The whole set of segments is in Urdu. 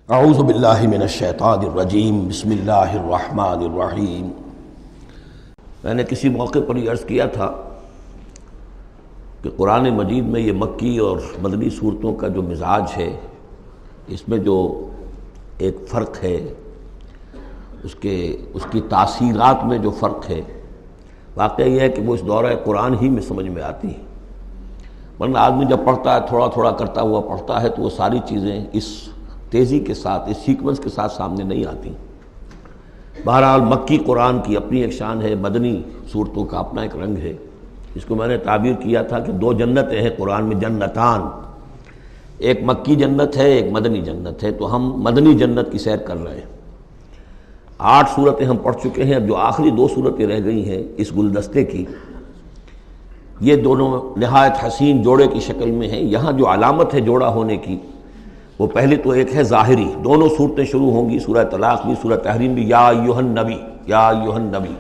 اعوذ باللہ من الشیطان الرجیم بسم اللہ الرحمن الرحیم۔ میں نے کسی موقع پر یہ عرض کیا تھا کہ قرآن مجید میں یہ مکی اور مدنی صورتوں کا جو مزاج ہے، اس میں جو ایک فرق ہے، اس کی تاثیرات میں جو فرق ہے، واقعہ یہ ہے کہ وہ اس دورہ قرآن ہی میں سمجھ میں آتی ہے، ورنہ آدمی جب پڑھتا ہے تھوڑا تھوڑا کرتا ہوا پڑھتا ہے تو وہ ساری چیزیں اس تیزی کے ساتھ، اس سیکوینس کے ساتھ سامنے نہیں آتی۔ بہرحال مکی قرآن کی اپنی ایک شان ہے، مدنی صورتوں کا اپنا ایک رنگ ہے۔ اس کو میں نے تعبیر کیا تھا کہ دو جنتیں ہیں قرآن میں، جنتان، ایک مکی جنت ہے، ایک مدنی جنت ہے، تو ہم مدنی جنت کی سیر کر رہے ہیں۔ 8 صورتیں ہم پڑھ چکے ہیں، اب جو آخری 2 صورتیں رہ گئی ہیں اس گلدستے کی، یہ دونوں نہایت حسین جوڑے کی شکل میں ہیں۔ یہاں جو علامت ہے جوڑا ہونے کی، وہ پہلے تو ایک ہے ظاہری، دونوں صورتیں شروع ہوں گی، سورہ طلاق بھی، سورہ تحریم بھی، یا ایھا النبی، یا ایھا النبی۔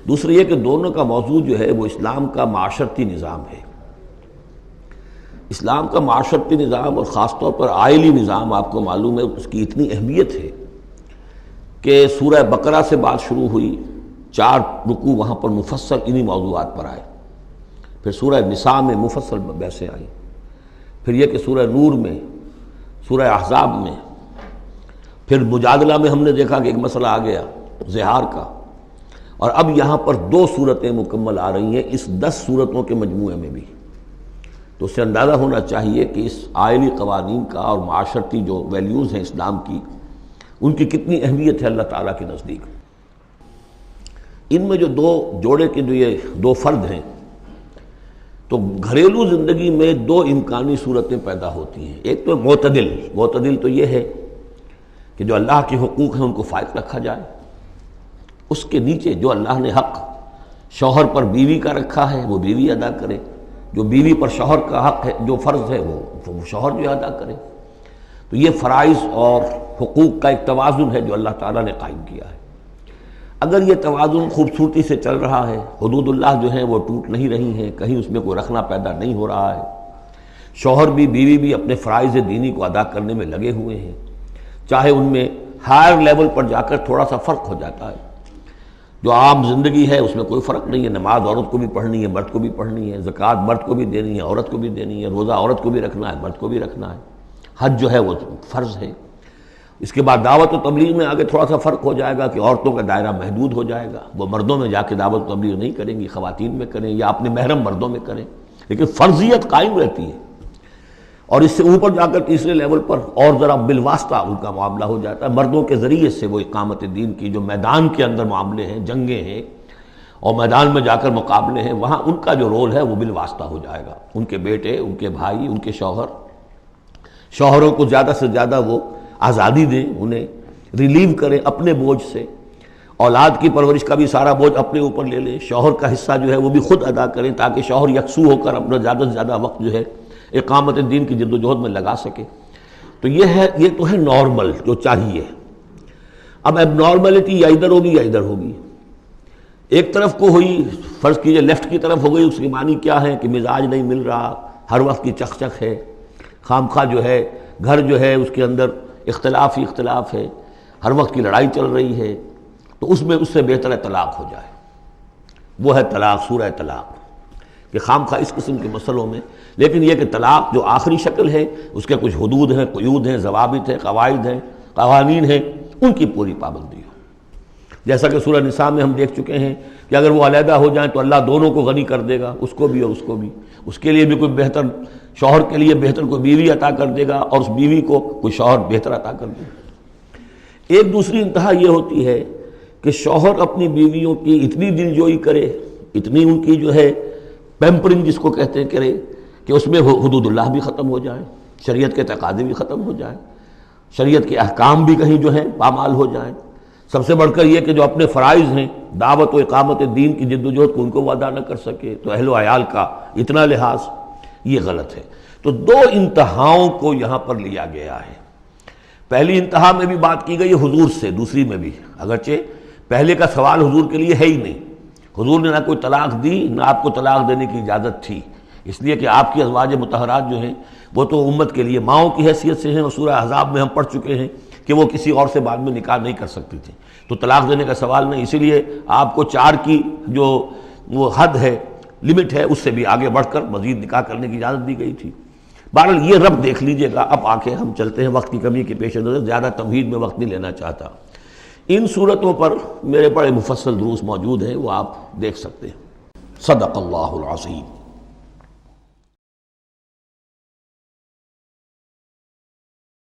دوسری یہ کہ دونوں کا موضوع جو ہے وہ اسلام کا معاشرتی نظام ہے۔ اسلام کا معاشرتی نظام اور خاص طور پر آئلی نظام، آپ کو معلوم ہے اس کی اتنی اہمیت ہے کہ سورہ بقرہ سے بات شروع ہوئی، 4 رکوع وہاں پر مفصل انہی موضوعات پر آئے، پھر سورہ نساء میں مفصل بحثیں آئیں، پھر یہ کہ سورہ نور میں، سورہ احزاب میں، پھر مجادلہ میں ہم نے دیکھا کہ ایک مسئلہ آ گیا زہار کا، اور اب یہاں پر 2 صورتیں مکمل آ رہی ہیں اس 10 صورتوں کے مجموعے میں بھی۔ تو اس سے اندازہ ہونا چاہیے کہ اس آئلی قوانین کا اور معاشرتی جو ویلیوز ہیں اسلام کی، ان کی کتنی اہمیت ہے اللہ تعالیٰ کے نزدیک۔ ان میں جو 2 جوڑے کے جو یہ 2 فرد ہیں، تو گھریلو زندگی میں 2 امکانی صورتیں پیدا ہوتی ہیں۔ ایک تو معتدل تو یہ ہے کہ جو اللہ کے حقوق ہیں ان کو فائق رکھا جائے، اس کے نیچے جو اللہ نے حق شوہر پر بیوی کا رکھا ہے وہ بیوی ادا کرے، جو بیوی پر شوہر کا حق ہے، جو فرض ہے وہ شوہر جو ادا کرے۔ تو یہ فرائض اور حقوق کا ایک توازن ہے جو اللہ تعالیٰ نے قائم کیا ہے۔ اگر یہ توازن خوبصورتی سے چل رہا ہے، حدود اللہ جو ہیں وہ ٹوٹ نہیں رہی ہیں، کہیں اس میں کوئی رخنا پیدا نہیں ہو رہا ہے، شوہر بھی بیوی بھی اپنے فرائض دینی کو ادا کرنے میں لگے ہوئے ہیں، چاہے ان میں ہائر لیول پر جا کر تھوڑا سا فرق ہو جاتا ہے، جو عام زندگی ہے اس میں کوئی فرق نہیں ہے، نماز عورت کو بھی پڑھنی ہے، مرد کو بھی پڑھنی ہے، زکوٰۃ مرد کو بھی دینی ہے، عورت کو بھی دینی ہے، روزہ عورت کو بھی رکھنا ہے، مرد کو بھی رکھنا ہے، حج جو ہے وہ فرض ہے۔ اس کے بعد دعوت و تبلیغ میں آگے تھوڑا سا فرق ہو جائے گا کہ عورتوں کا دائرہ محدود ہو جائے گا، وہ مردوں میں جا کے دعوت و تبلیغ نہیں کریں گی، خواتین میں کریں یا اپنے محرم مردوں میں کریں، لیکن فرضیت قائم رہتی ہے۔ اور اس سے اوپر جا کر تیسرے لیول پر اور ذرا بالواسطہ ان کا معاملہ ہو جاتا ہے، مردوں کے ذریعے سے وہ اقامت دین کی جو میدان کے اندر معاملے ہیں، جنگیں ہیں اور میدان میں جا کر مقابلے ہیں، وہاں ان کا جو رول ہے وہ بالواسطہ ہو جائے گا۔ ان کے بیٹے، ان کے بھائی، ان کے شوہروں کو زیادہ سے زیادہ وہ آزادی دیں، انہیں ریلیو کریں اپنے بوجھ سے، اولاد کی پرورش کا بھی سارا بوجھ اپنے اوپر لے لیں، شوہر کا حصہ جو ہے وہ بھی خود ادا کریں تاکہ شوہر یکسو ہو کر اپنا زیادہ سے زیادہ وقت جو ہے اقامت دین کی جد و جہد میں لگا سکے۔ تو یہ تو ہے نارمل جو چاہیے۔ اب اب نارملٹی یا ادھر ہوگی یا ادھر ہوگی، ایک طرف کو ہوئی، فرض کیجئے لیفٹ کی طرف ہو گئی، اس کی معنی کیا ہے کہ مزاج نہیں مل رہا، ہر وقت کی چک چک ہے، خام خواہ جو ہے گھر جو ہے اس کے اندر اختلاف ہی اختلاف ہے، ہر وقت کی لڑائی چل رہی ہے، تو اس سے بہتر ہے طلاق ہو جائے۔ وہ ہے طلاق، سورہ طلاق، کہ خام خواہ اس قسم کے مسئلوں میں، لیکن یہ کہ طلاق جو آخری شکل ہے اس کے کچھ حدود ہیں، قیود ہیں، ضوابط ہیں، قواعد ہیں، قوانین ہیں، ان کی پوری پابندی ہو۔ جیسا کہ سورہ نساء میں ہم دیکھ چکے ہیں کہ اگر وہ علیحدہ ہو جائیں تو اللہ دونوں کو غنی کر دے گا، اس کو بھی اور اس کو بھی، اس کے لیے بھی کوئی بہتر، شوہر کے لیے بہتر کوئی بیوی عطا کر دے گا اور اس بیوی کو کوئی شوہر بہتر عطا کر دے گا۔ ایک دوسری انتہا یہ ہوتی ہے کہ شوہر اپنی بیویوں کی اتنی دلجوئی کرے، اتنی ان کی جو ہے پیمپرنگ جس کو کہتے ہیں کرے، کہ اس میں حدود اللہ بھی ختم ہو جائیں، شریعت کے تقاضے بھی ختم ہو جائیں، شریعت کے احکام بھی کہیں جو ہیں پامال ہو جائیں۔ سب سے بڑھ کر یہ کہ جو اپنے فرائض ہیں، دعوت و اقامت دین کی جد و جہد کو ان کو وہ ادا نہ کر سکے، تو اہل و عیال کا اتنا لحاظ، یہ غلط ہے۔ تو 2 انتہاؤں کو یہاں پر لیا گیا ہے۔ پہلی انتہا میں بھی بات کی گئی ہے حضور سے، دوسری میں بھی، اگرچہ پہلے کا سوال حضور کے لیے ہے ہی نہیں، حضور نے نہ کوئی طلاق دی، نہ آپ کو طلاق دینے کی اجازت تھی، اس لیے کہ آپ کی ازواج مطہرات جو ہیں وہ تو امت کے لیے ماؤں کی حیثیت سے ہیں، اور سورہ احزاب میں ہم پڑھ چکے ہیں کہ وہ کسی اور سے بعد میں نکاح نہیں کر سکتی تھیں، تو طلاق دینے کا سوال نہیں، اسی لیے آپ کو 4 کی جو وہ حد ہے، لمٹ ہے، اس سے بھی آگے بڑھ کر مزید نکاح کرنے کی اجازت دی گئی تھی۔ بہرحال یہ رب دیکھ لیجئے گا۔ اب آ کے ہم چلتے ہیں، وقت کی کمی کے پیش نظر زیادہ تمہید میں وقت نہیں لینا چاہتا۔ ان صورتوں پر میرے بڑے مفصل دروس موجود ہیں، وہ آپ دیکھ سکتے ہیں۔ صدق اللہ العظیم۔